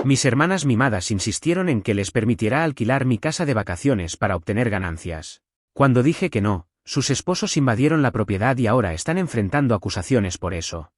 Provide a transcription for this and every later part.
Mis hermanas mimadas insistieron en que les permitiera alquilar mi casa de vacaciones para obtener ganancias. Cuando dije que no, sus esposos invadieron la propiedad y ahora están enfrentando acusaciones por eso.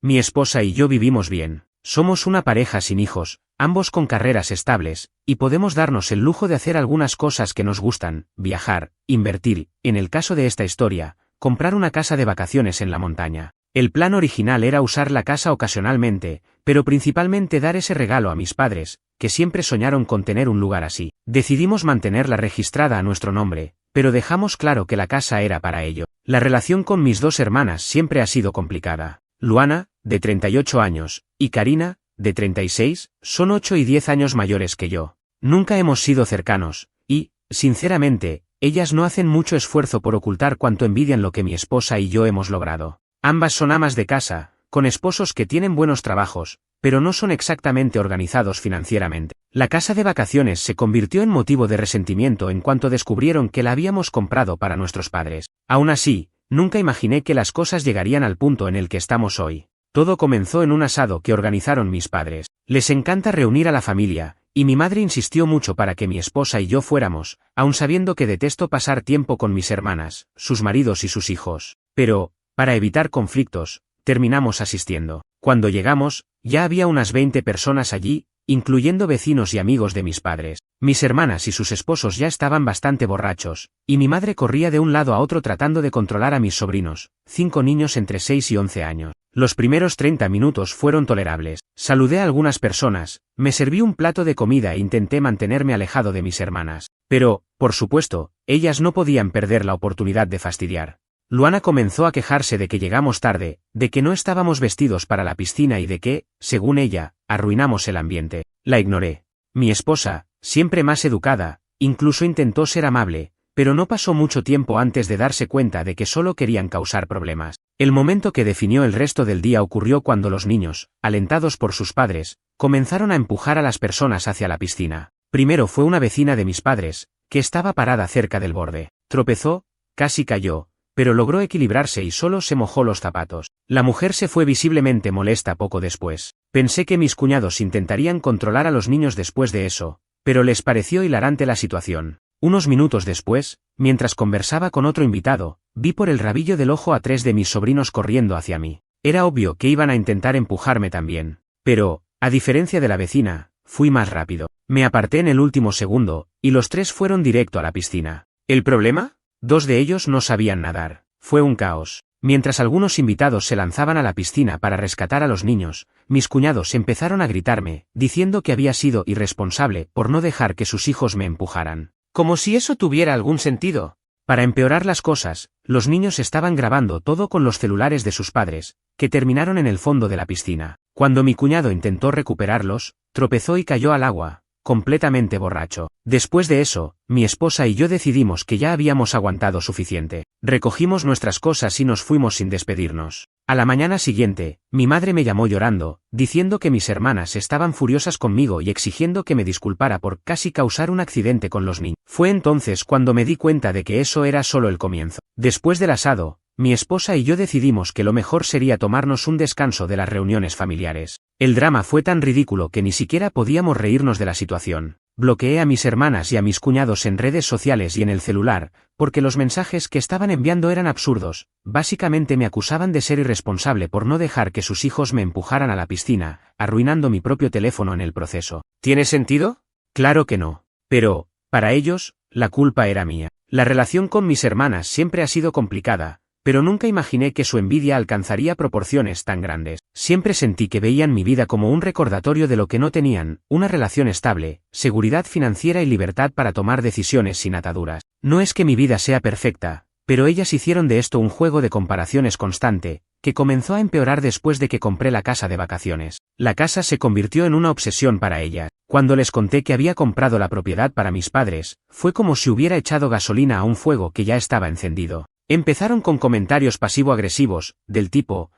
Mi esposa y yo vivimos bien, somos una pareja sin hijos, ambos con carreras estables, y podemos darnos el lujo de hacer algunas cosas que nos gustan, viajar, invertir, en el caso de esta historia, comprar una casa de vacaciones en la montaña. El plan original era usar la casa ocasionalmente, pero principalmente dar ese regalo a mis padres, que siempre soñaron con tener un lugar así. Decidimos mantenerla registrada a nuestro nombre, pero dejamos claro que la casa era para ello. La relación con mis dos hermanas siempre ha sido complicada. Luana, de 38 años, y Karina, de 36, son 8 y 10 años mayores que yo. Nunca hemos sido cercanos, y, sinceramente, ellas no hacen mucho esfuerzo por ocultar cuánto envidian lo que mi esposa y yo hemos logrado. Ambas son amas de casa, con esposos que tienen buenos trabajos, pero no son exactamente organizados financieramente. La casa de vacaciones se convirtió en motivo de resentimiento en cuanto descubrieron que la habíamos comprado para nuestros padres. Aún así, nunca imaginé que las cosas llegarían al punto en el que estamos hoy. Todo comenzó en un asado que organizaron mis padres. Les encanta reunir a la familia, y mi madre insistió mucho para que mi esposa y yo fuéramos, aun sabiendo que detesto pasar tiempo con mis hermanas, sus maridos y sus hijos. Pero, para evitar conflictos, terminamos asistiendo. Cuando llegamos, ya había unas 20 personas allí, incluyendo vecinos y amigos de mis padres. Mis hermanas y sus esposos ya estaban bastante borrachos, y mi madre corría de un lado a otro tratando de controlar a mis sobrinos, 5 niños entre 6 y 11 años. Los primeros 30 minutos fueron tolerables. Saludé a algunas personas, me serví un plato de comida e intenté mantenerme alejado de mis hermanas. Pero, por supuesto, ellas no podían perder la oportunidad de fastidiar. Luana comenzó a quejarse de que llegamos tarde, de que no estábamos vestidos para la piscina y de que, según ella, arruinamos el ambiente. La ignoré. Mi esposa, siempre más educada, incluso intentó ser amable, pero no pasó mucho tiempo antes de darse cuenta de que solo querían causar problemas. El momento que definió el resto del día ocurrió cuando los niños, alentados por sus padres, comenzaron a empujar a las personas hacia la piscina. Primero fue una vecina de mis padres, que estaba parada cerca del borde. Tropezó, casi cayó, pero logró equilibrarse y solo se mojó los zapatos. La mujer se fue visiblemente molesta poco después. Pensé que mis cuñados intentarían controlar a los niños después de eso, pero les pareció hilarante la situación. Unos minutos después, mientras conversaba con otro invitado, vi por el rabillo del ojo a 3 de mis sobrinos corriendo hacia mí. Era obvio que iban a intentar empujarme también. Pero, a diferencia de la vecina, fui más rápido. Me aparté en el último segundo, y los 3 fueron directo a la piscina. ¿El problema? 2 de ellos no sabían nadar. Fue un caos. Mientras algunos invitados se lanzaban a la piscina para rescatar a los niños, mis cuñados empezaron a gritarme, diciendo que había sido irresponsable por no dejar que sus hijos me empujaran. Como si eso tuviera algún sentido. Para empeorar las cosas, los niños estaban grabando todo con los celulares de sus padres, que terminaron en el fondo de la piscina. Cuando mi cuñado intentó recuperarlos, tropezó y cayó al agua, completamente borracho. Después de eso, mi esposa y yo decidimos que ya habíamos aguantado suficiente. Recogimos nuestras cosas y nos fuimos sin despedirnos. A la mañana siguiente, mi madre me llamó llorando, diciendo que mis hermanas estaban furiosas conmigo y exigiendo que me disculpara por casi causar un accidente con los niños. Fue entonces cuando me di cuenta de que eso era solo el comienzo. Después del asado, mi esposa y yo decidimos que lo mejor sería tomarnos un descanso de las reuniones familiares. El drama fue tan ridículo que ni siquiera podíamos reírnos de la situación. Bloqueé a mis hermanas y a mis cuñados en redes sociales y en el celular, porque los mensajes que estaban enviando eran absurdos. Básicamente me acusaban de ser irresponsable por no dejar que sus hijos me empujaran a la piscina, arruinando mi propio teléfono en el proceso. ¿Tiene sentido? Claro que no. Pero, para ellos, la culpa era mía. La relación con mis hermanas siempre ha sido complicada, pero nunca imaginé que su envidia alcanzaría proporciones tan grandes. Siempre sentí que veían mi vida como un recordatorio de lo que no tenían, una relación estable, seguridad financiera y libertad para tomar decisiones sin ataduras. No es que mi vida sea perfecta, pero ellas hicieron de esto un juego de comparaciones constante, que comenzó a empeorar después de que compré la casa de vacaciones. La casa se convirtió en una obsesión para ellas. Cuando les conté que había comprado la propiedad para mis padres, fue como si hubiera echado gasolina a un fuego que ya estaba encendido. Empezaron con comentarios pasivo-agresivos, del tipo,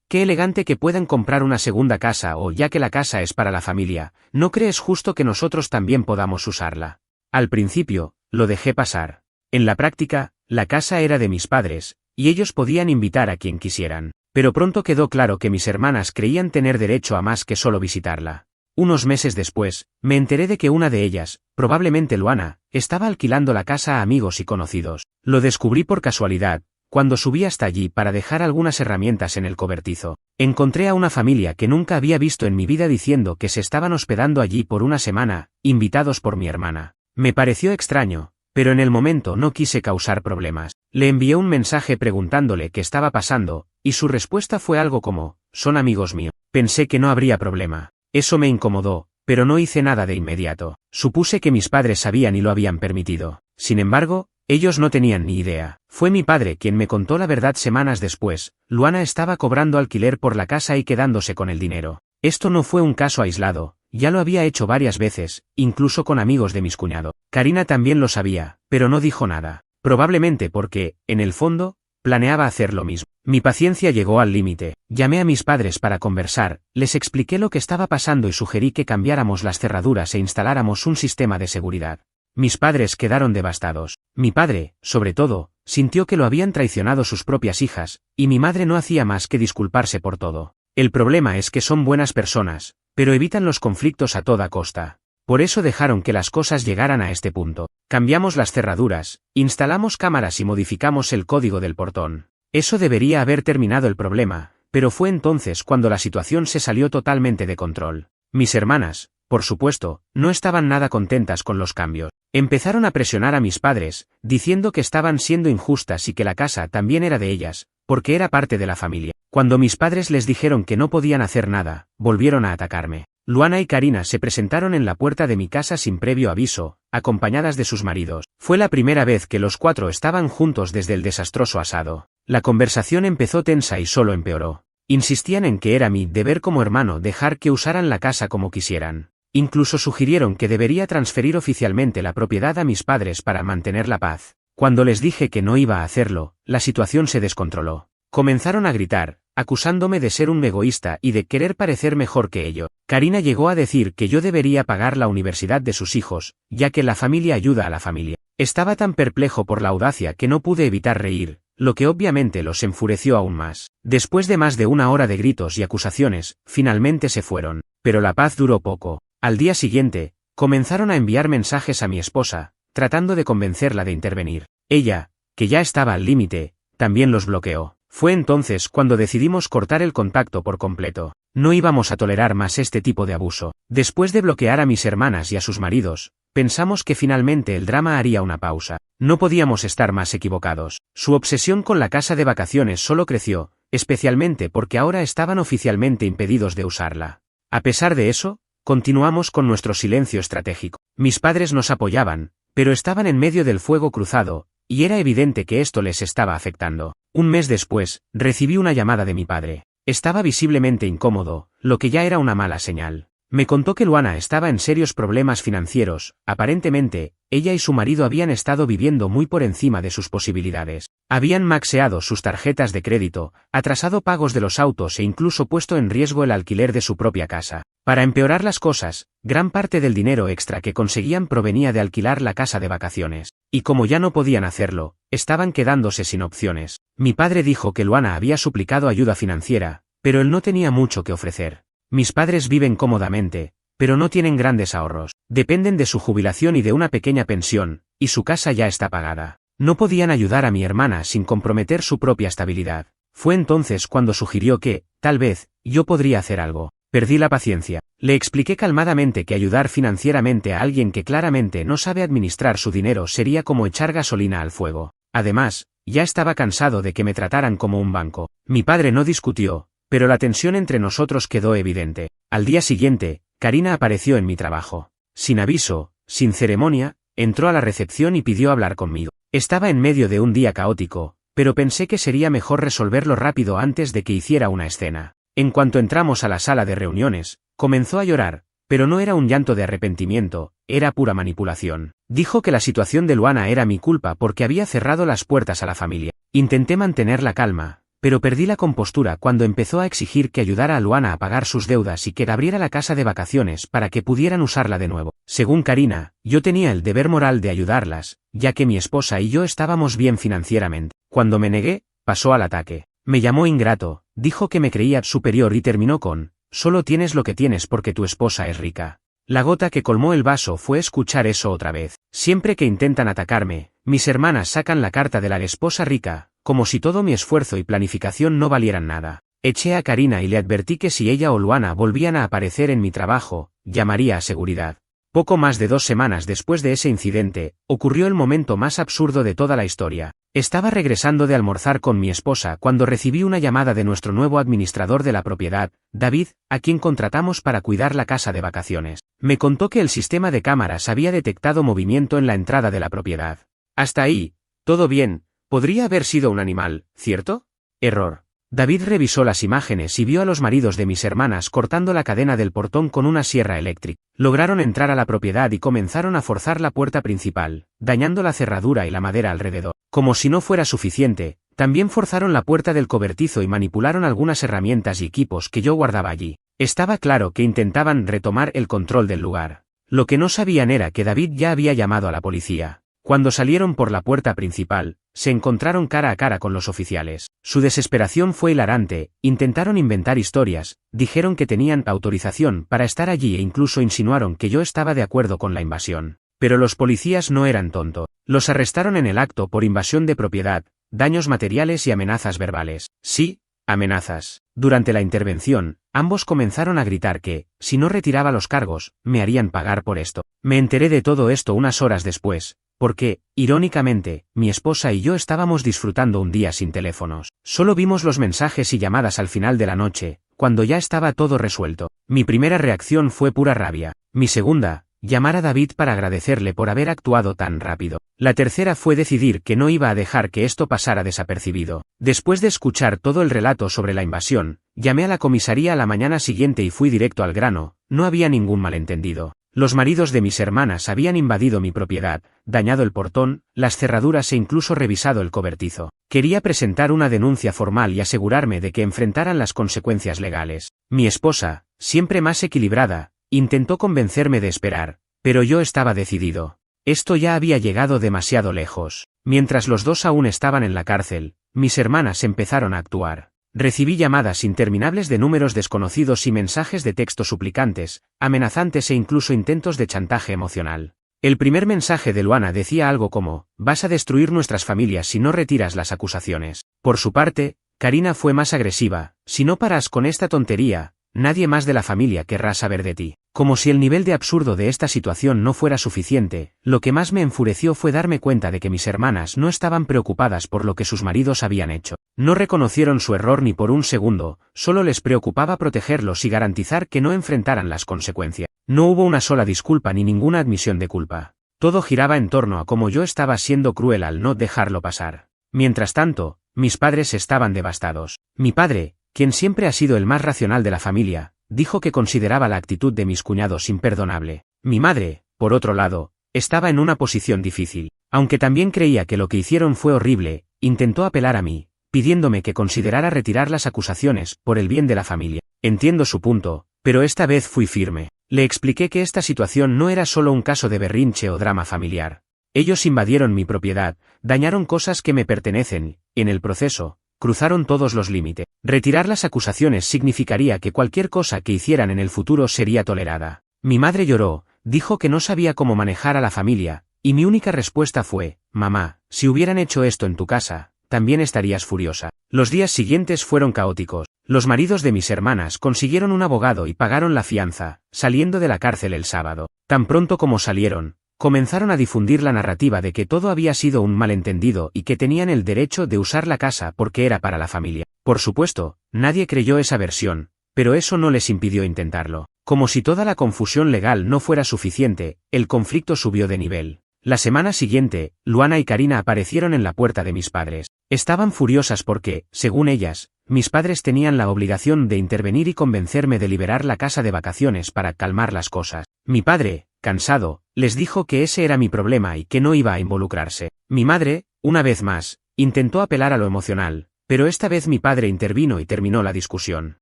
qué elegante que puedan comprar una segunda casa o ya que la casa es para la familia, ¿no crees justo que nosotros también podamos usarla? Al principio, lo dejé pasar. En la práctica, la casa era de mis padres, y ellos podían invitar a quien quisieran. Pero pronto quedó claro que mis hermanas creían tener derecho a más que solo visitarla. Unos meses después, me enteré de que una de ellas, probablemente Luana, estaba alquilando la casa a amigos y conocidos. Lo descubrí por casualidad, cuando subí hasta allí para dejar algunas herramientas en el cobertizo. Encontré a una familia que nunca había visto en mi vida diciendo que se estaban hospedando allí por una semana, invitados por mi hermana. Me pareció extraño, pero en el momento no quise causar problemas. Le envié un mensaje preguntándole qué estaba pasando, y su respuesta fue algo como, «Son amigos míos». Pensé que no habría problema. Eso me incomodó, pero no hice nada de inmediato. Supuse que mis padres sabían y lo habían permitido. Sin embargo, ellos no tenían ni idea. Fue mi padre quien me contó la verdad semanas después. Luana estaba cobrando alquiler por la casa y quedándose con el dinero. Esto no fue un caso aislado, ya lo había hecho varias veces, incluso con amigos de mis cuñados. Karina también lo sabía, pero no dijo nada. Probablemente porque, en el fondo, planeaba hacer lo mismo. Mi paciencia llegó al límite. Llamé a mis padres para conversar, les expliqué lo que estaba pasando y sugerí que cambiáramos las cerraduras e instaláramos un sistema de seguridad. Mis padres quedaron devastados. Mi padre, sobre todo, sintió que lo habían traicionado sus propias hijas, y mi madre no hacía más que disculparse por todo. El problema es que son buenas personas, pero evitan los conflictos a toda costa. Por eso dejaron que las cosas llegaran a este punto. Cambiamos las cerraduras, instalamos cámaras y modificamos el código del portón. Eso debería haber terminado el problema, pero fue entonces cuando la situación se salió totalmente de control. Mis hermanas, por supuesto, no estaban nada contentas con los cambios. Empezaron a presionar a mis padres, diciendo que estaban siendo injustas y que la casa también era de ellas, porque era parte de la familia. Cuando mis padres les dijeron que no podían hacer nada, volvieron a atacarme. Luana y Karina se presentaron en la puerta de mi casa sin previo aviso, acompañadas de sus maridos. Fue la primera vez que los cuatro estaban juntos desde el desastroso asado. La conversación empezó tensa y solo empeoró. Insistían en que era mi deber como hermano dejar que usaran la casa como quisieran. Incluso sugirieron que debería transferir oficialmente la propiedad a mis padres para mantener la paz. Cuando les dije que no iba a hacerlo, la situación se descontroló. Comenzaron a gritar, acusándome de ser un egoísta y de querer parecer mejor que ellos. Karina llegó a decir que yo debería pagar la universidad de sus hijos, ya que la familia ayuda a la familia. Estaba tan perplejo por la audacia que no pude evitar reír, lo que obviamente los enfureció aún más. Después de más de una hora de gritos y acusaciones, finalmente se fueron. Pero la paz duró poco. Al día siguiente, comenzaron a enviar mensajes a mi esposa, tratando de convencerla de intervenir. Ella, que ya estaba al límite, también los bloqueó. Fue entonces cuando decidimos cortar el contacto por completo. No íbamos a tolerar más este tipo de abuso. Después de bloquear a mis hermanas y a sus maridos, pensamos que finalmente el drama haría una pausa. No podíamos estar más equivocados. Su obsesión con la casa de vacaciones solo creció, especialmente porque ahora estaban oficialmente impedidos de usarla. A pesar de eso, continuamos con nuestro silencio estratégico. Mis padres nos apoyaban, pero estaban en medio del fuego cruzado, y era evidente que esto les estaba afectando. Un mes después, recibí una llamada de mi padre. Estaba visiblemente incómodo, lo que ya era una mala señal. Me contó que Luana estaba en serios problemas financieros. Aparentemente, ella y su marido habían estado viviendo muy por encima de sus posibilidades. Habían maxeado sus tarjetas de crédito, atrasado pagos de los autos e incluso puesto en riesgo el alquiler de su propia casa. Para empeorar las cosas, gran parte del dinero extra que conseguían provenía de alquilar la casa de vacaciones. Y como ya no podían hacerlo, estaban quedándose sin opciones. Mi padre dijo que Luana había suplicado ayuda financiera, pero él no tenía mucho que ofrecer. Mis padres viven cómodamente, pero no tienen grandes ahorros. Dependen de su jubilación y de una pequeña pensión, y su casa ya está pagada. No podían ayudar a mi hermana sin comprometer su propia estabilidad. Fue entonces cuando sugirió que, tal vez, yo podría hacer algo. Perdí la paciencia. Le expliqué calmadamente que ayudar financieramente a alguien que claramente no sabe administrar su dinero sería como echar gasolina al fuego. Además, ya estaba cansado de que me trataran como un banco. Mi padre no discutió, pero la tensión entre nosotros quedó evidente. Al día siguiente, Karina apareció en mi trabajo. Sin aviso, sin ceremonia, entró a la recepción y pidió hablar conmigo. Estaba en medio de un día caótico, pero pensé que sería mejor resolverlo rápido antes de que hiciera una escena. En cuanto entramos a la sala de reuniones, comenzó a llorar, pero no era un llanto de arrepentimiento, era pura manipulación. Dijo que la situación de Luana era mi culpa porque había cerrado las puertas a la familia. Intenté mantener la calma, pero perdí la compostura cuando empezó a exigir que ayudara a Luana a pagar sus deudas y que abriera la casa de vacaciones para que pudieran usarla de nuevo. Según Karina, yo tenía el deber moral de ayudarlas, ya que mi esposa y yo estábamos bien financieramente. Cuando me negué, pasó al ataque. Me llamó ingrato, dijo que me creía superior y terminó con, solo tienes lo que tienes porque tu esposa es rica. La gota que colmó el vaso fue escuchar eso otra vez. Siempre que intentan atacarme, mis hermanas sacan la carta de la esposa rica, como si todo mi esfuerzo y planificación no valieran nada. Eché a Karina y le advertí que si ella o Luana volvían a aparecer en mi trabajo, llamaría a seguridad. Poco más de 2 semanas después de ese incidente, ocurrió el momento más absurdo de toda la historia. Estaba regresando de almorzar con mi esposa cuando recibí una llamada de nuestro nuevo administrador de la propiedad, David, a quien contratamos para cuidar la casa de vacaciones. Me contó que el sistema de cámaras había detectado movimiento en la entrada de la propiedad. Hasta ahí, todo bien, podría haber sido un animal, ¿cierto? Error. David revisó las imágenes y vio a los maridos de mis hermanas cortando la cadena del portón con una sierra eléctrica. Lograron entrar a la propiedad y comenzaron a forzar la puerta principal, dañando la cerradura y la madera alrededor. Como si no fuera suficiente, también forzaron la puerta del cobertizo y manipularon algunas herramientas y equipos que yo guardaba allí. Estaba claro que intentaban retomar el control del lugar. Lo que no sabían era que David ya había llamado a la policía. Cuando salieron por la puerta principal, se encontraron cara a cara con los oficiales. Su desesperación fue hilarante, intentaron inventar historias, dijeron que tenían autorización para estar allí e incluso insinuaron que yo estaba de acuerdo con la invasión. Pero los policías no eran tontos. Los arrestaron en el acto por invasión de propiedad, daños materiales y amenazas verbales. Sí, amenazas. Durante la intervención, ambos comenzaron a gritar que, si no retiraba los cargos, me harían pagar por esto. Me enteré de todo esto unas horas después, porque, irónicamente, mi esposa y yo estábamos disfrutando un día sin teléfonos. Solo vimos los mensajes y llamadas al final de la noche, cuando ya estaba todo resuelto. Mi primera reacción fue pura rabia. Mi segunda, llamar a David para agradecerle por haber actuado tan rápido. La tercera fue decidir que no iba a dejar que esto pasara desapercibido. Después de escuchar todo el relato sobre la invasión, llamé a la comisaría a la mañana siguiente y fui directo al grano. No había ningún malentendido. Los maridos de mis hermanas habían invadido mi propiedad, dañado el portón, las cerraduras e incluso revisado el cobertizo. Quería presentar una denuncia formal y asegurarme de que enfrentaran las consecuencias legales. Mi esposa, siempre más equilibrada, intentó convencerme de esperar, pero yo estaba decidido. Esto ya había llegado demasiado lejos. Mientras los dos aún estaban en la cárcel, mis hermanas empezaron a actuar. Recibí llamadas interminables de números desconocidos y mensajes de texto suplicantes, amenazantes e incluso intentos de chantaje emocional. El primer mensaje de Luana decía algo como, vas a destruir nuestras familias si no retiras las acusaciones. Por su parte, Karina fue más agresiva, si no paras con esta tontería, nadie más de la familia querrá saber de ti. Como si el nivel de absurdo de esta situación no fuera suficiente, lo que más me enfureció fue darme cuenta de que mis hermanas no estaban preocupadas por lo que sus maridos habían hecho. No reconocieron su error ni por un segundo, solo les preocupaba protegerlos y garantizar que no enfrentaran las consecuencias. No hubo una sola disculpa ni ninguna admisión de culpa. Todo giraba en torno a cómo yo estaba siendo cruel al no dejarlo pasar. Mientras tanto, mis padres estaban devastados. Mi padre, quien siempre ha sido el más racional de la familia, dijo que consideraba la actitud de mis cuñados imperdonable. Mi madre, por otro lado, estaba en una posición difícil. Aunque también creía que lo que hicieron fue horrible, intentó apelar a mí, pidiéndome que considerara retirar las acusaciones, por el bien de la familia. Entiendo su punto, pero esta vez fui firme. Le expliqué que esta situación no era solo un caso de berrinche o drama familiar. Ellos invadieron mi propiedad, dañaron cosas que me pertenecen, y en el proceso, cruzaron todos los límites. Retirar las acusaciones significaría que cualquier cosa que hicieran en el futuro sería tolerada. Mi madre lloró, dijo que no sabía cómo manejar a la familia, y mi única respuesta fue, mamá, si hubieran hecho esto en tu casa, también estarías furiosa. Los días siguientes fueron caóticos. Los maridos de mis hermanas consiguieron un abogado y pagaron la fianza, saliendo de la cárcel el sábado. Tan pronto como salieron, comenzaron a difundir la narrativa de que todo había sido un malentendido y que tenían el derecho de usar la casa porque era para la familia. Por supuesto, nadie creyó esa versión, pero eso no les impidió intentarlo. Como si toda la confusión legal no fuera suficiente, el conflicto subió de nivel. La semana siguiente, Luana y Karina aparecieron en la puerta de mis padres. Estaban furiosas porque, según ellas, mis padres tenían la obligación de intervenir y convencerme de liberar la casa de vacaciones para calmar las cosas. Mi padre, cansado, les dijo que ese era mi problema y que no iba a involucrarse. Mi madre, una vez más, intentó apelar a lo emocional, pero esta vez mi padre intervino y terminó la discusión.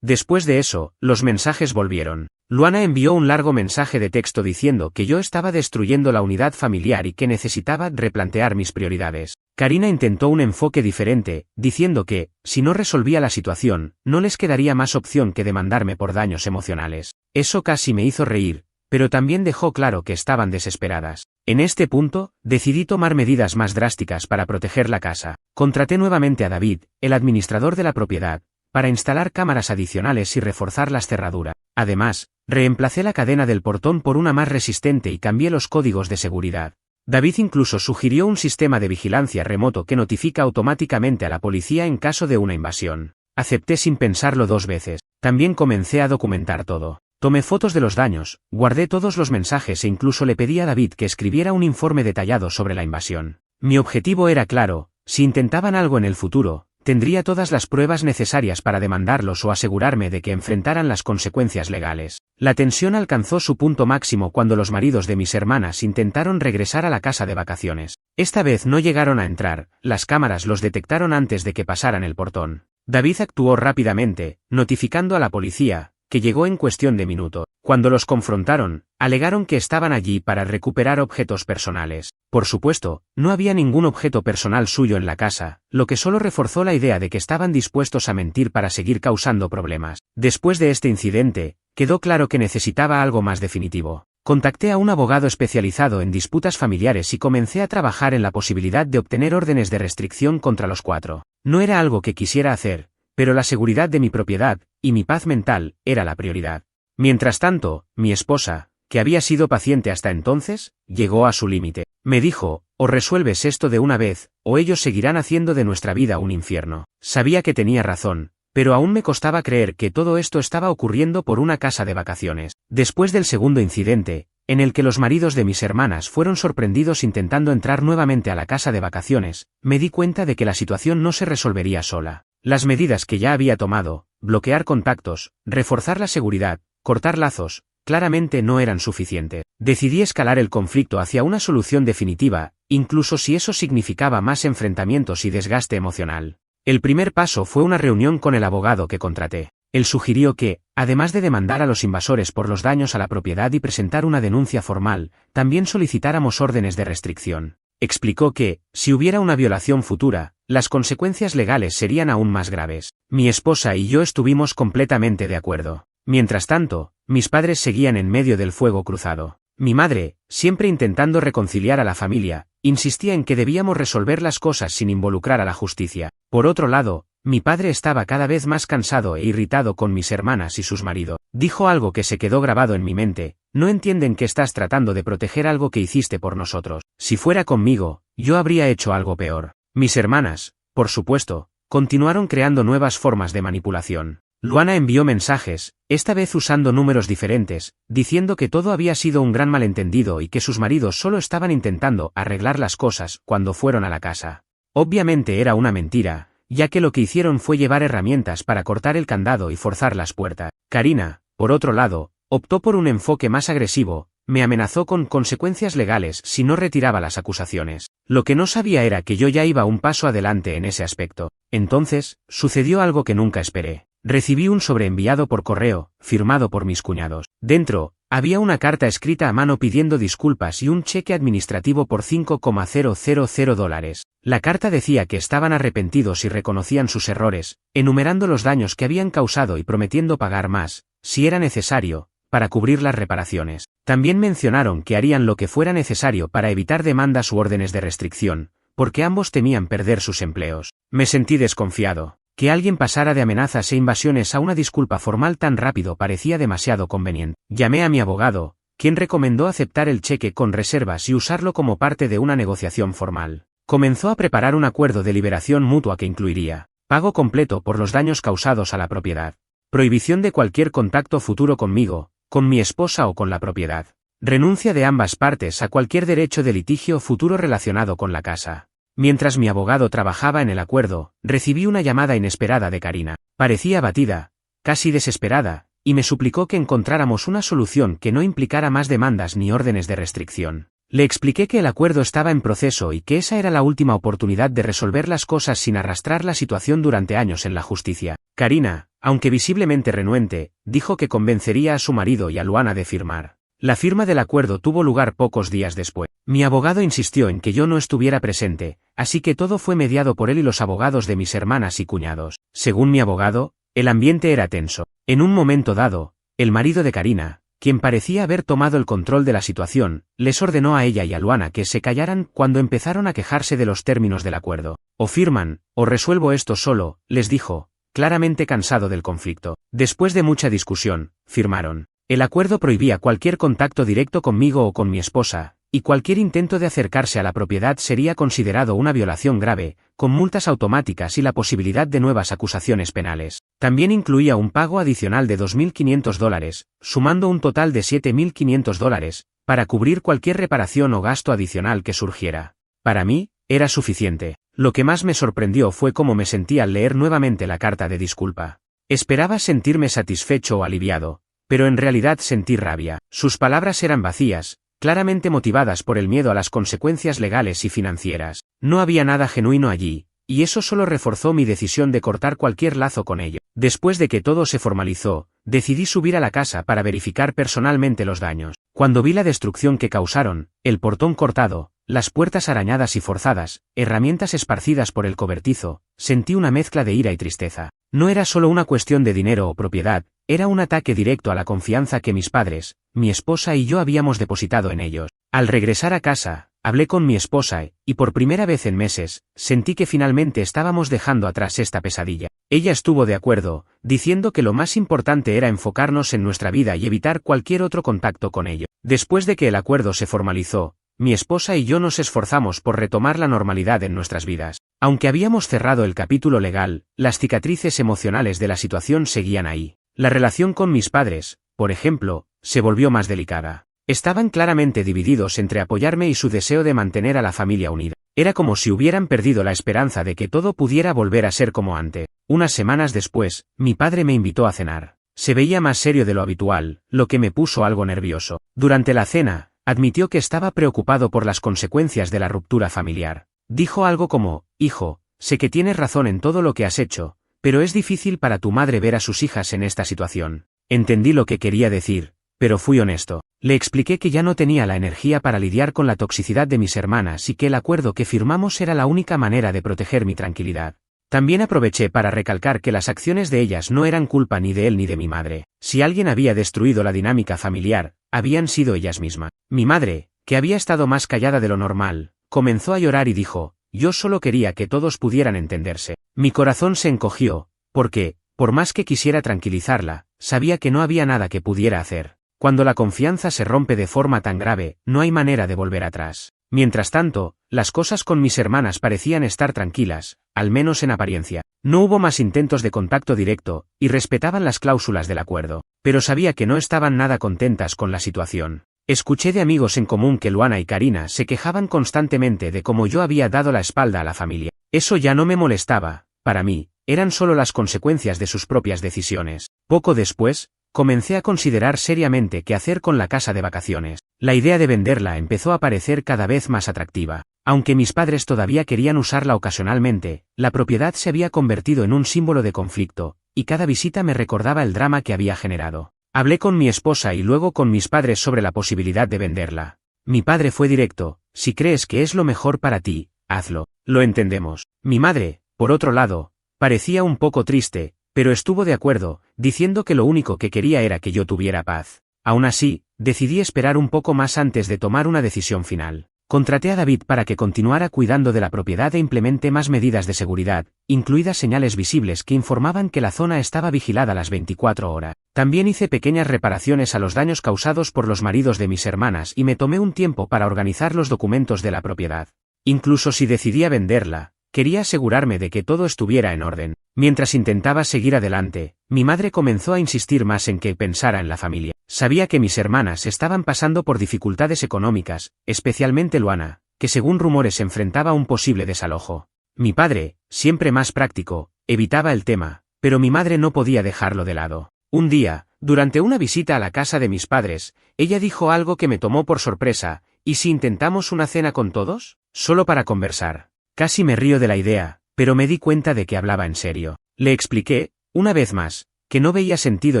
Después de eso, los mensajes volvieron. Luana envió un largo mensaje de texto diciendo que yo estaba destruyendo la unidad familiar y que necesitaba replantear mis prioridades. Karina intentó un enfoque diferente, diciendo que, si no resolvía la situación, no les quedaría más opción que demandarme por daños emocionales. Eso casi me hizo reír, pero también dejó claro que estaban desesperadas. En este punto, decidí tomar medidas más drásticas para proteger la casa. Contraté nuevamente a David, el administrador de la propiedad, para instalar cámaras adicionales y reforzar las cerraduras. Además, reemplacé la cadena del portón por una más resistente y cambié los códigos de seguridad. David incluso sugirió un sistema de vigilancia remoto que notifica automáticamente a la policía en caso de una invasión. Acepté sin pensarlo 2 veces. También comencé a documentar todo. Tomé fotos de los daños, guardé todos los mensajes e incluso le pedí a David que escribiera un informe detallado sobre la invasión. Mi objetivo era claro: si intentaban algo en el futuro, tendría todas las pruebas necesarias para demandarlos o asegurarme de que enfrentaran las consecuencias legales. La tensión alcanzó su punto máximo cuando los maridos de mis hermanas intentaron regresar a la casa de vacaciones. Esta vez no llegaron a entrar, las cámaras los detectaron antes de que pasaran el portón. David actuó rápidamente, notificando a la policía, que llegó en cuestión de minutos. Cuando los confrontaron, alegaron que estaban allí para recuperar objetos personales. Por supuesto, no había ningún objeto personal suyo en la casa, lo que solo reforzó la idea de que estaban dispuestos a mentir para seguir causando problemas. Después de este incidente, quedó claro que necesitaba algo más definitivo. Contacté a un abogado especializado en disputas familiares y comencé a trabajar en la posibilidad de obtener órdenes de restricción contra los 4. No era algo que quisiera hacer, pero la seguridad de mi propiedad, y mi paz mental, era la prioridad. Mientras tanto, mi esposa, que había sido paciente hasta entonces, llegó a su límite. Me dijo: o resuelves esto de una vez, o ellos seguirán haciendo de nuestra vida un infierno. Sabía que tenía razón, pero aún me costaba creer que todo esto estaba ocurriendo por una casa de vacaciones. Después del segundo incidente, en el que los maridos de mis hermanas fueron sorprendidos intentando entrar nuevamente a la casa de vacaciones, me di cuenta de que la situación no se resolvería sola. Las medidas que ya había tomado, bloquear contactos, reforzar la seguridad, cortar lazos, claramente no eran suficientes. Decidí escalar el conflicto hacia una solución definitiva, incluso si eso significaba más enfrentamientos y desgaste emocional. El primer paso fue una reunión con el abogado que contraté. Él sugirió que, además de demandar a los invasores por los daños a la propiedad y presentar una denuncia formal, también solicitáramos órdenes de restricción. Explicó que, si hubiera una violación futura, las consecuencias legales serían aún más graves. Mi esposa y yo estuvimos completamente de acuerdo. Mientras tanto, mis padres seguían en medio del fuego cruzado. Mi madre, siempre intentando reconciliar a la familia, insistía en que debíamos resolver las cosas sin involucrar a la justicia. Por otro lado, mi padre estaba cada vez más cansado e irritado con mis hermanas y sus maridos. Dijo algo que se quedó grabado en mi mente: no entienden que estás tratando de proteger algo que hiciste por nosotros. Si fuera conmigo, yo habría hecho algo peor. Mis hermanas, por supuesto, continuaron creando nuevas formas de manipulación. Luana envió mensajes, esta vez usando números diferentes, diciendo que todo había sido un gran malentendido y que sus maridos solo estaban intentando arreglar las cosas cuando fueron a la casa. Obviamente era una mentira, ya que lo que hicieron fue llevar herramientas para cortar el candado y forzar las puertas. Karina, por otro lado, optó por un enfoque más agresivo, me amenazó con consecuencias legales si no retiraba las acusaciones. Lo que no sabía era que yo ya iba un paso adelante en ese aspecto. Entonces, sucedió algo que nunca esperé. Recibí un sobre enviado por correo, firmado por mis cuñados. Dentro, había una carta escrita a mano pidiendo disculpas y un cheque administrativo por $5,000. La carta decía que estaban arrepentidos y reconocían sus errores, enumerando los daños que habían causado y prometiendo pagar más, si era necesario, para cubrir las reparaciones. También mencionaron que harían lo que fuera necesario para evitar demandas u órdenes de restricción, porque ambos temían perder sus empleos. Me sentí desconfiado. Que alguien pasara de amenazas e invasiones a una disculpa formal tan rápido parecía demasiado conveniente. Llamé a mi abogado, quien recomendó aceptar el cheque con reservas y usarlo como parte de una negociación formal. Comenzó a preparar un acuerdo de liberación mutua que incluiría pago completo por los daños causados a la propiedad, prohibición de cualquier contacto futuro conmigo, con mi esposa o con la propiedad, renuncia de ambas partes a cualquier derecho de litigio futuro relacionado con la casa. Mientras mi abogado trabajaba en el acuerdo, recibí una llamada inesperada de Karina. Parecía abatida, casi desesperada, y me suplicó que encontráramos una solución que no implicara más demandas ni órdenes de restricción. Le expliqué que el acuerdo estaba en proceso y que esa era la última oportunidad de resolver las cosas sin arrastrar la situación durante años en la justicia. Karina, aunque visiblemente renuente, dijo que convencería a su marido y a Luana de firmar. La firma del acuerdo tuvo lugar pocos días después. Mi abogado insistió en que yo no estuviera presente, así que todo fue mediado por él y los abogados de mis hermanas y cuñados. Según mi abogado, el ambiente era tenso. En un momento dado, el marido de Karina, quien parecía haber tomado el control de la situación, les ordenó a ella y a Luana que se callaran cuando empezaron a quejarse de los términos del acuerdo. O firman, o resuelvo esto solo, les dijo, claramente cansado del conflicto. Después de mucha discusión, firmaron. El acuerdo prohibía cualquier contacto directo conmigo o con mi esposa, y cualquier intento de acercarse a la propiedad sería considerado una violación grave, con multas automáticas y la posibilidad de nuevas acusaciones penales. También incluía un pago adicional de $2.500, sumando un total de $7.500, para cubrir cualquier reparación o gasto adicional que surgiera. Para mí, era suficiente. Lo que más me sorprendió fue cómo me sentí al leer nuevamente la carta de disculpa. Esperaba sentirme satisfecho o aliviado, pero en realidad sentí rabia. Sus palabras eran vacías, claramente motivadas por el miedo a las consecuencias legales y financieras. No había nada genuino allí, y eso solo reforzó mi decisión de cortar cualquier lazo con ello. Después de que todo se formalizó, decidí subir a la casa para verificar personalmente los daños. Cuando vi la destrucción que causaron, el portón cortado, las puertas arañadas y forzadas, herramientas esparcidas por el cobertizo, sentí una mezcla de ira y tristeza. No era solo una cuestión de dinero o propiedad, era un ataque directo a la confianza que mis padres, mi esposa y yo habíamos depositado en ellos. Al regresar a casa, hablé con mi esposa y por primera vez en meses, sentí que finalmente estábamos dejando atrás esta pesadilla. Ella estuvo de acuerdo, diciendo que lo más importante era enfocarnos en nuestra vida y evitar cualquier otro contacto con ello. Después de que el acuerdo se formalizó, mi esposa y yo nos esforzamos por retomar la normalidad en nuestras vidas. Aunque habíamos cerrado el capítulo legal, las cicatrices emocionales de la situación seguían ahí. La relación con mis padres, por ejemplo, se volvió más delicada. Estaban claramente divididos entre apoyarme y su deseo de mantener a la familia unida. Era como si hubieran perdido la esperanza de que todo pudiera volver a ser como antes. Unas semanas después, mi padre me invitó a cenar. Se veía más serio de lo habitual, lo que me puso algo nervioso. Durante la cena, admitió que estaba preocupado por las consecuencias de la ruptura familiar. Dijo algo como, hijo, sé que tienes razón en todo lo que has hecho, pero es difícil para tu madre ver a sus hijas en esta situación. Entendí lo que quería decir, pero fui honesto. Le expliqué que ya no tenía la energía para lidiar con la toxicidad de mis hermanas y que el acuerdo que firmamos era la única manera de proteger mi tranquilidad. También aproveché para recalcar que las acciones de ellas no eran culpa ni de él ni de mi madre. Si alguien había destruido la dinámica familiar, habían sido ellas mismas. Mi madre, que había estado más callada de lo normal, comenzó a llorar y dijo, yo solo quería que todos pudieran entenderse. Mi corazón se encogió, porque, por más que quisiera tranquilizarla, sabía que no había nada que pudiera hacer. Cuando la confianza se rompe de forma tan grave, no hay manera de volver atrás. Mientras tanto, las cosas con mis hermanas parecían estar tranquilas, al menos en apariencia. No hubo más intentos de contacto directo, y respetaban las cláusulas del acuerdo. Pero sabía que no estaban nada contentas con la situación. Escuché de amigos en común que Luana y Karina se quejaban constantemente de cómo yo había dado la espalda a la familia. Eso ya no me molestaba, para mí, eran solo las consecuencias de sus propias decisiones. Poco después, comencé a considerar seriamente qué hacer con la casa de vacaciones. La idea de venderla empezó a parecer cada vez más atractiva. Aunque mis padres todavía querían usarla ocasionalmente, la propiedad se había convertido en un símbolo de conflicto, y cada visita me recordaba el drama que había generado. Hablé con mi esposa y luego con mis padres sobre la posibilidad de venderla. Mi padre fue directo, si crees que es lo mejor para ti, hazlo. Lo entendemos. Mi madre, por otro lado, parecía un poco triste, pero estuvo de acuerdo, diciendo que lo único que quería era que yo tuviera paz. Aún así, decidí esperar un poco más antes de tomar una decisión final. Contraté a David para que continuara cuidando de la propiedad e implemente más medidas de seguridad, incluidas señales visibles que informaban que la zona estaba vigilada las 24 horas. También hice pequeñas reparaciones a los daños causados por los maridos de mis hermanas y me tomé un tiempo para organizar los documentos de la propiedad. Incluso si decidía venderla, quería asegurarme de que todo estuviera en orden. Mientras intentaba seguir adelante, mi madre comenzó a insistir más en que pensara en la familia. Sabía que mis hermanas estaban pasando por dificultades económicas, especialmente Luana, que según rumores enfrentaba un posible desalojo. Mi padre, siempre más práctico, evitaba el tema, pero mi madre no podía dejarlo de lado. Un día, durante una visita a la casa de mis padres, ella dijo algo que me tomó por sorpresa, ¿y si intentamos una cena con todos? Solo para conversar. Casi me río de la idea, pero me di cuenta de que hablaba en serio. Le expliqué, una vez más, que no veía sentido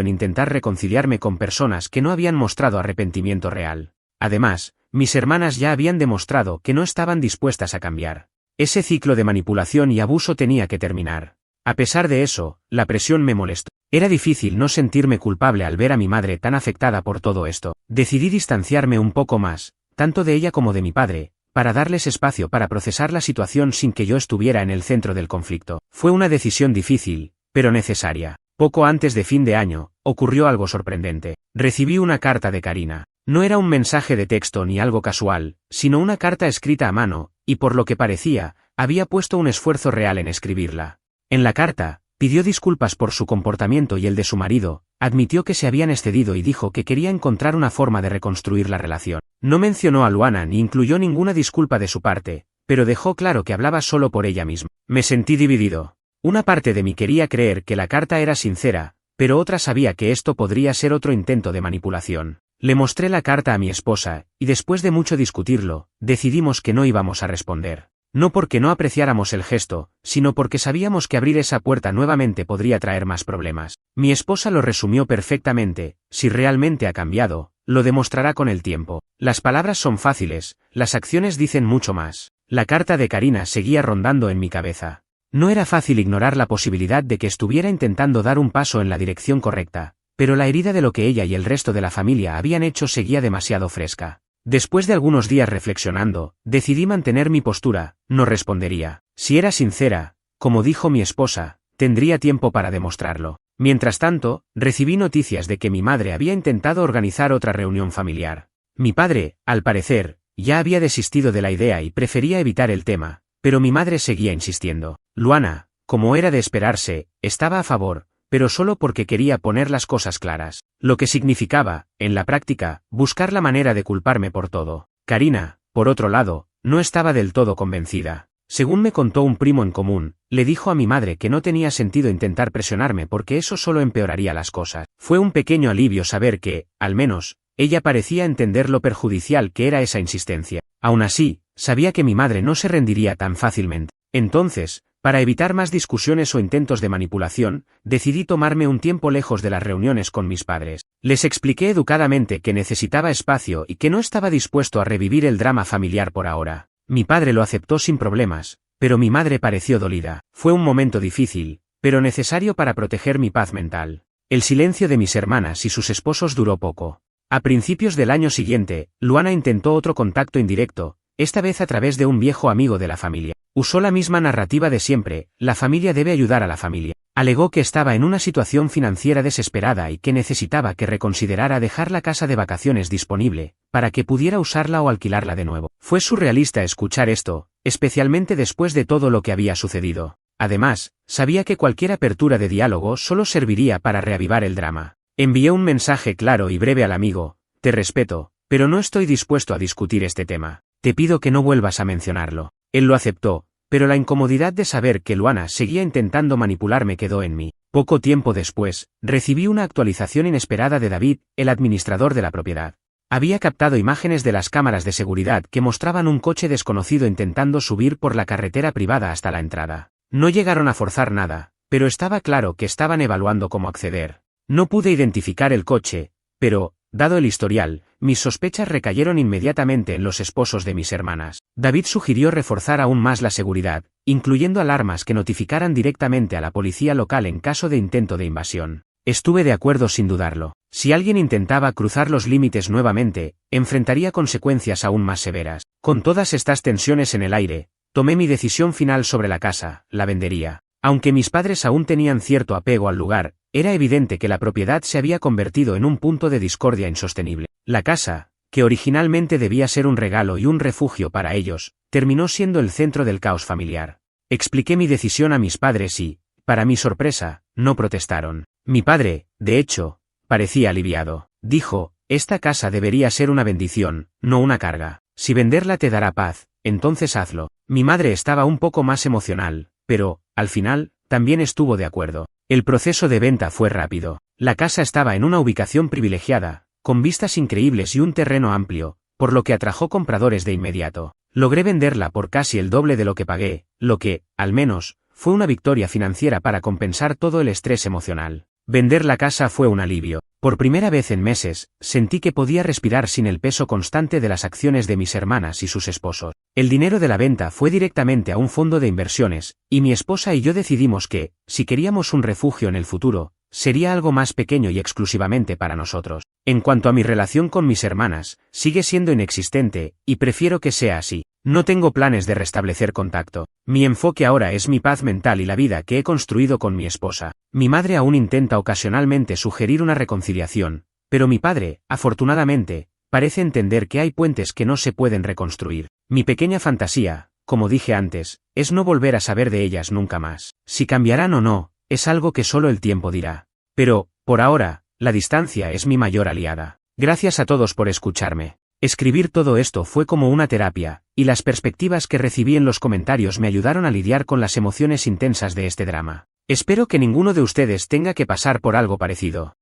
en intentar reconciliarme con personas que no habían mostrado arrepentimiento real. Además, mis hermanas ya habían demostrado que no estaban dispuestas a cambiar. Ese ciclo de manipulación y abuso tenía que terminar. A pesar de eso, la presión me molestó. Era difícil no sentirme culpable al ver a mi madre tan afectada por todo esto. Decidí distanciarme un poco más, tanto de ella como de mi padre, para darles espacio para procesar la situación sin que yo estuviera en el centro del conflicto. Fue una decisión difícil, pero necesaria. Poco antes de fin de año, ocurrió algo sorprendente. Recibí una carta de Karina. No era un mensaje de texto ni algo casual, sino una carta escrita a mano, y por lo que parecía, había puesto un esfuerzo real en escribirla. En la carta, pidió disculpas por su comportamiento y el de su marido, admitió que se habían excedido y dijo que quería encontrar una forma de reconstruir la relación. No mencionó a Luana ni incluyó ninguna disculpa de su parte, pero dejó claro que hablaba solo por ella misma. Me sentí dividido. Una parte de mí quería creer que la carta era sincera, pero otra sabía que esto podría ser otro intento de manipulación. Le mostré la carta a mi esposa, y después de mucho discutirlo, decidimos que no íbamos a responder. No porque no apreciáramos el gesto, sino porque sabíamos que abrir esa puerta nuevamente podría traer más problemas. Mi esposa lo resumió perfectamente: si realmente ha cambiado, lo demostrará con el tiempo. Las palabras son fáciles, las acciones dicen mucho más. La carta de Karina seguía rondando en mi cabeza. No era fácil ignorar la posibilidad de que estuviera intentando dar un paso en la dirección correcta, pero la herida de lo que ella y el resto de la familia habían hecho seguía demasiado fresca. Después de algunos días reflexionando, decidí mantener mi postura. No respondería. Si era sincera, como dijo mi esposa, tendría tiempo para demostrarlo. Mientras tanto, recibí noticias de que mi madre había intentado organizar otra reunión familiar. Mi padre, al parecer, ya había desistido de la idea y prefería evitar el tema, pero mi madre seguía insistiendo. Luana, como era de esperarse, estaba a favor, pero solo porque quería poner las cosas claras, lo que significaba, en la práctica, buscar la manera de culparme por todo. Karina, por otro lado, no estaba del todo convencida. Según me contó un primo en común, le dijo a mi madre que no tenía sentido intentar presionarme porque eso solo empeoraría las cosas. Fue un pequeño alivio saber que, al menos, ella parecía entender lo perjudicial que era esa insistencia. Aún así, sabía que mi madre no se rendiría tan fácilmente. Entonces, para evitar más discusiones o intentos de manipulación, decidí tomarme un tiempo lejos de las reuniones con mis padres. Les expliqué educadamente que necesitaba espacio y que no estaba dispuesto a revivir el drama familiar por ahora. Mi padre lo aceptó sin problemas, pero mi madre pareció dolida. Fue un momento difícil, pero necesario para proteger mi paz mental. El silencio de mis hermanas y sus esposos duró poco. A principios del año siguiente, Luana intentó otro contacto indirecto, esta vez a través de un viejo amigo de la familia. Usó la misma narrativa de siempre: la familia debe ayudar a la familia. Alegó que estaba en una situación financiera desesperada y que necesitaba que reconsiderara dejar la casa de vacaciones disponible, para que pudiera usarla o alquilarla de nuevo. Fue surrealista escuchar esto, especialmente después de todo lo que había sucedido. Además, sabía que cualquier apertura de diálogo solo serviría para reavivar el drama. Envié un mensaje claro y breve al amigo: te respeto, pero no estoy dispuesto a discutir este tema. Te pido que no vuelvas a mencionarlo. Él lo aceptó, pero la incomodidad de saber que Luana seguía intentando manipularme quedó en mí. Poco tiempo después, recibí una actualización inesperada de David, el administrador de la propiedad. Había captado imágenes de las cámaras de seguridad que mostraban un coche desconocido intentando subir por la carretera privada hasta la entrada. No llegaron a forzar nada, pero estaba claro que estaban evaluando cómo acceder. No pude identificar el coche, pero, dado el historial, mis sospechas recayeron inmediatamente en los esposos de mis hermanas. David sugirió reforzar aún más la seguridad, incluyendo alarmas que notificaran directamente a la policía local en caso de intento de invasión. Estuve de acuerdo sin dudarlo. Si alguien intentaba cruzar los límites nuevamente, enfrentaría consecuencias aún más severas. Con todas estas tensiones en el aire, tomé mi decisión final sobre la casa: la vendería. Aunque mis padres aún tenían cierto apego al lugar, era evidente que la propiedad se había convertido en un punto de discordia insostenible. La casa, que originalmente debía ser un regalo y un refugio para ellos, terminó siendo el centro del caos familiar. Expliqué mi decisión a mis padres y, para mi sorpresa, no protestaron. Mi padre, de hecho, parecía aliviado. Dijo: esta casa debería ser una bendición, no una carga. Si venderla te dará paz, entonces hazlo. Mi madre estaba un poco más emocional, pero, al final, también estuvo de acuerdo. El proceso de venta fue rápido. La casa estaba en una ubicación privilegiada, con vistas increíbles y un terreno amplio, por lo que atrajo compradores de inmediato. Logré venderla por casi el doble de lo que pagué, lo que, al menos, fue una victoria financiera para compensar todo el estrés emocional. Vender la casa fue un alivio. Por primera vez en meses, sentí que podía respirar sin el peso constante de las acciones de mis hermanas y sus esposos. El dinero de la venta fue directamente a un fondo de inversiones, y mi esposa y yo decidimos que, si queríamos un refugio en el futuro, sería algo más pequeño y exclusivamente para nosotros. En cuanto a mi relación con mis hermanas, sigue siendo inexistente, y prefiero que sea así. No tengo planes de restablecer contacto. Mi enfoque ahora es mi paz mental y la vida que he construido con mi esposa. Mi madre aún intenta ocasionalmente sugerir una reconciliación, pero mi padre, afortunadamente, parece entender que hay puentes que no se pueden reconstruir. Mi pequeña fantasía, como dije antes, es no volver a saber de ellas nunca más. Si cambiarán o no, es algo que solo el tiempo dirá. Pero, por ahora, la distancia es mi mayor aliada. Gracias a todos por escucharme. Escribir todo esto fue como una terapia, y las perspectivas que recibí en los comentarios me ayudaron a lidiar con las emociones intensas de este drama. Espero que ninguno de ustedes tenga que pasar por algo parecido.